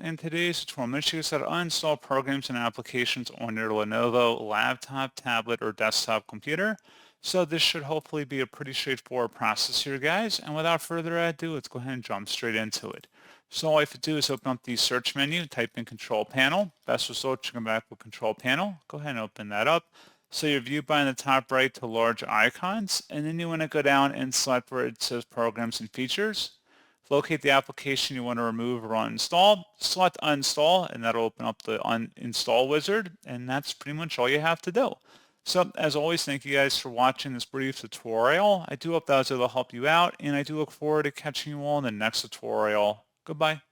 In today's tutorial, I'm going to show you how to uninstall programs and applications on your Lenovo laptop, tablet, or desktop computer. So this should hopefully be a pretty straightforward process here, guys. And without further ado, let's go ahead and jump straight into it. So all you have to do is open up the search menu, type in Control Panel. Best result, you come back with Control Panel. Go ahead and open that up. So your view by in the top right to large icons, and then you want to go down and select where it says Programs and Features. Locate the application you want to remove or uninstall. Select uninstall and that'll open up the uninstall wizard, and that's pretty much all you have to do. So as always, thank you guys for watching this brief tutorial. I do hope that was able to help you out, and I do look forward to catching you all in the next tutorial. Goodbye.